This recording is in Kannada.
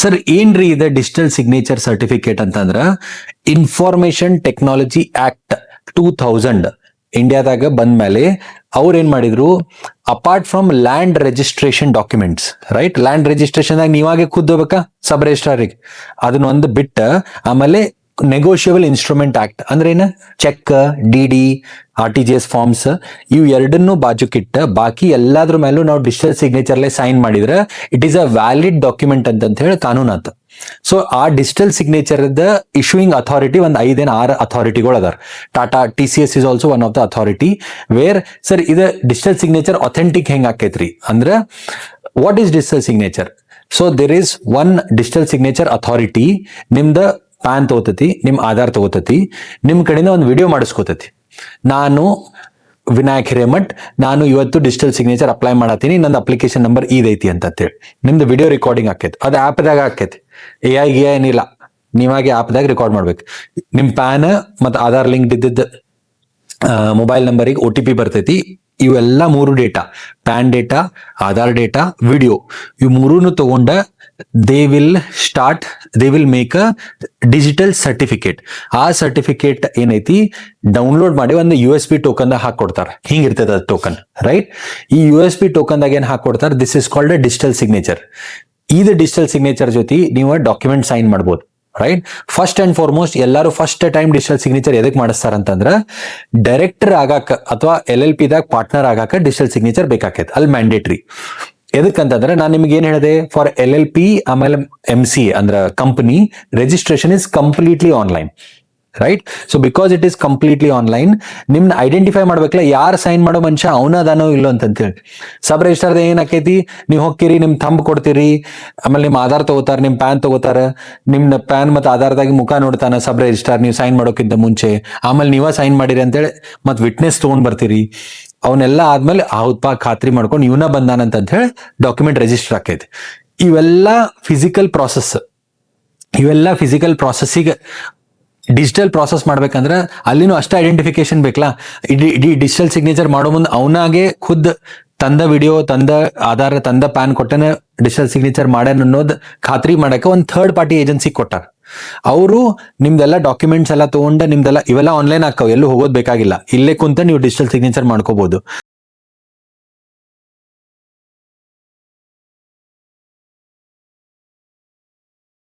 ಸರ್ ಏನ್ರಿ ಇದೆ ಡಿಜಿಟಲ್ ಸಿಗ್ನೇಚರ್ ಸರ್ಟಿಫಿಕೇಟ್ ಅಂತಂದ್ರ ಇನ್ಫಾರ್ಮೇಶನ್ ಟೆಕ್ನಾಲಜಿ ಆಕ್ಟ್ 2000 ಇಂಡಿಯಾದಾಗ ಬಂದ ಮೇಲೆ ಅವ್ರು ಏನ್ ಮಾಡಿದ್ರು, apart from land registration documents, right, land registration ನೀವಾಗೆ ಖುದ್ದೋಬೇಕಾ ಸಬ್ ರಿಜಿಸ್ಟ್ರಾರಿಗೆ, ಅದನ್ನ ಒಂದು ಬಿಟ್ಟ ಆಮೇಲೆ ನೆಗೋಷಿಯಬಲ್ ಇನ್ಸ್ಟ್ರೂಮೆಂಟ್ ಆಕ್ಟ್ ಅಂದ್ರೆ ಏನ, ಚೆಕ್, ಡಿ RTGS ಫಾರ್ಮ್ಸ್, ಇವು ಎರಡನ್ನೂ ಬಾಜುಕಿಟ್ಟ ಬಾಕಿ ಎಲ್ಲಾದ್ರ ಮೇಲೂ ನಾವು ಡಿಜಿಟಲ್ ಸಿಗ್ನೇಚರ್ಲೆ ಸೈನ್ ಮಾಡಿದ್ರೆ it is a valid document ಅಂತ ಹೇಳಿ ಕಾನೂನು ಆತ. ಸೊ ಆ ಡಿಜಿಟಲ್ ಸಿಗ್ನೇಚರ್ ಇಶ್ಯೂಯಿಂಗ್ ಅಥಾರಿಟಿ ಒಂದ್ 5-6 ಅಥಾರಿಟಿಗಳು ಅದಾರ. Tata TCS is also one of the authority where sir ಇದು ಡಿಜಿಟಲ್ ಸಿಗ್ನೇಚರ್ ಅಥೆಂಟಿಕ್ ಹೆಂಗ್ ಆಕೈತ್ರಿ ಅಂದ್ರೆ, what is digital signature? So there is one digital signature authority ನಿಮ್ದ ಪ್ಯಾನ್ ತಗೋತತಿ, ನಿಮ್ ಆಧಾರ್ ತಗೋತತಿ, ನಿಮ್ ಕಡೆಯಿಂದ ಒಂದು ವಿಡಿಯೋ ಮಾಡಿಸ್ಕೋತತಿ. ನಾನು ವಿನಾಯಕ್ ಹಿರೇಮಠ್, ನಾನು ಇವತ್ತು ಡಿಜಿಟಲ್ ಸಿಗ್ನೇಚರ್ ಅಪ್ಲೈ ಮಾಡತ್ತೀನಿ, ನಂದು ಅಪ್ಲಿಕೇಶನ್ ನಂಬರ್ ಇದೈತಿ ಅಂತೇಳಿ ನಿಮ್ದು ವಿಡಿಯೋ ರೆಕಾರ್ಡಿಂಗ್ ಆಕೈತಿ. ಅದು ಆ್ಯಪ್ದಾಗ ಆಕೈತಿ, AI ಏನಿಲ್ಲ, ನೀವಾಗೆ ಆಪ್ದಾಗ ರೆಕಾರ್ಡ್ ಮಾಡ್ಬೇಕು. ನಿಮ್ ಪ್ಯಾನ್ ಮತ್ತು ಆಧಾರ್ ಲಿಂಕ್ ಇದ್ದಿದ್ದ ಮೊಬೈಲ್ ನಂಬರಿಗೆ OTP ಬರ್ತೈತಿ. ಇವೆಲ್ಲ 3 data, PAN data, Aadhaar data, video, ಇವು 3 ತಗೊಂಡ they will make a digital certificate. ಆ ಸರ್ಟಿಫಿಕೇಟ್ ಏನೈತಿ ಡೌನ್ಲೋಡ್ ಮಾಡಿ ಒಂದು USB ಟೋಕನ್ ಹಾಕೊಡ್ತಾರ. ಹಿಂಗಿರ್ತದ ಅದು ಟೋಕನ್, ರೈಟ್? ಈ USB ಟೋಕನ್ದಾಗ ಏನ್ ಹಾಕೊಡ್ತಾರ, this is called a digital signature. ಇದು ಡಿಜಿಟಲ್ ಸಿಗ್ನೇಚರ್ ಜೊತೆ ನೀವು ಡಾಕ್ಯುಮೆಂಟ್ ಸೈನ್ ಮಾಡ್ಬೋದು, ರೈಟ್? ಫಸ್ಟ್ ಅಂಡ್ ಫಾರ್ಮೋಸ್ಟ್ ಎಲ್ಲರೂ ಫಸ್ಟ್ ಟೈಮ್ ಡಿಜಿಟಲ್ ಸಿಗ್ನೇಚರ್ ಎದಕ್ ಮಾಡಿಸ್ತಾರ ಅಂತಂದ್ರ, ಡೈರೆಕ್ಟರ್ ಆಗಾಕ ಅಥವಾ LLP ದಾಗ ಪಾರ್ಟ್ನರ್ ಆಗಾಕ ಡಿಜಿಟಲ್ ಸಿಗ್ನೇಚರ್ ಬೇಕಾಕೈತಿ, ಅಲ್ಲಿ ಮ್ಯಾಂಡೇಟ್ರಿ. ಎದಕ್ಕಂತಂದ್ರೆ ನಾನು ನಿಮ್ಗೆ ಏನ್ ಹೇಳಿದೆ, ಫಾರ್ LLP ಆಮೇಲೆ MCA ಅಂದ್ರ company registration is completely online, right? So because it is completely online, ನಿಮ್ನ ಐಡೆಂಟಿಫೈ ಮಾಡ್ಬೇಕಲ್ಲ ಯಾರು ಸೈನ್ ಮಾಡೋ ಮನುಷ್ಯ ಅವನ ಅದಾನೋ ಇಲ್ಲೋ ಅಂತೇಳಿ. ಸಬ್ ರಿಜಿಸ್ಟರ್ದ ಏನಾಕೈತಿ, ನೀವು ಹೋಗ್ತೀರಿ, ನಿಮ್ ಥಂಬ್ ಕೊಡ್ತೀರಿ, ಆಮೇಲೆ ನಿಮ್ ಆಧಾರ್ ತಗೋತಾರ, ನಿಮ್ ಪ್ಯಾನ್ ತಗೋತಾರ, ನಿಮ್ನ ಪ್ಯಾನ್ ಮತ್ತು ಆಧಾರ್ದಾಗ ಮುಖ ನೋಡ್ತಾನ ಸಬ್ ರಿಜಿಸ್ಟರ್ ನೀವು ಸೈನ್ ಮಾಡೋಕ್ಕಿಂತ ಮುಂಚೆ. ಆಮೇಲೆ ನೀವ ಸೈನ್ ಮಾಡಿರಿ ಅಂತೇಳಿ ಮತ್ ವಿಟ್ನೆಸ್ ತಗೊಂಡ್ ಬರ್ತೀರಿ. ಅವನ್ನೆಲ್ಲ ಆದ್ಮೇಲೆ ಹೌದಪ್ಪ ಖಾತ್ರಿ ಮಾಡ್ಕೊಂಡು ಇವನ ಬಂದಾನಂತ ಹೇಳಿ ಡಾಕ್ಯುಮೆಂಟ್ ರಿಜಿಸ್ಟರ್ ಆಕೈತಿ. ಇವೆಲ್ಲ ಫಿಸಿಕಲ್ ಪ್ರಾಸೆಸ್ಸಿಗೆ ಡಿಜಿಟಲ್ ಪ್ರಾಸೆಸ್ ಮಾಡ್ಬೇಕಂದ್ರೆ ಅಲ್ಲಿನೂ ಅಷ್ಟೇ ಐಡೆಂಟಿಫಿಕೇಶನ್ ಬೇಕಲ್ಲ. ಇಡೀ ಡಿಜಿಟಲ್ ಸಿಗ್ನೇಚರ್ ಮಾಡೋ ಮುಂದೆ ಅವನಾಗೆ ಖುದ್ ತಂದ ವಿಡಿಯೋ, ತಂದ ಆಧಾರ, ತಂದ ಪ್ಯಾನ್ ಕೊಟ್ಟನೆ ಡಿಜಿಟಲ್ ಸಿಗ್ನೇಚರ್ ಮಾಡ್ಯಾನ ಅನ್ನೋದು ಖಾತ್ರಿ ಮಾಡಕ್ಕೆ ಒಂದು ಥರ್ಡ್ ಪಾರ್ಟಿ ಏಜೆನ್ಸಿ ಕೊಟ್ಟಾರ. ಅವರು ನಿಮ್ದೆಲ್ಲ ಡಾಕ್ಯುಮೆಂಟ್ಸ್ ಎಲ್ಲ ತಗೊಂಡ ನಿಮ್ದೆಲ್ಲ ಇವೆಲ್ಲ ಆನ್ಲೈನ್ ಹಾಕವ್, ಎಲ್ಲೂ ಹೋಗೋದ್ ಬೇಕಾಗಿಲ್ಲ, ಇಲ್ಲೇ ಕುಂತ ನೀವು ಡಿಜಿಟಲ್ ಸಿಗ್ನೇಚರ್ ಮಾಡ್ಕೋಬಹುದು.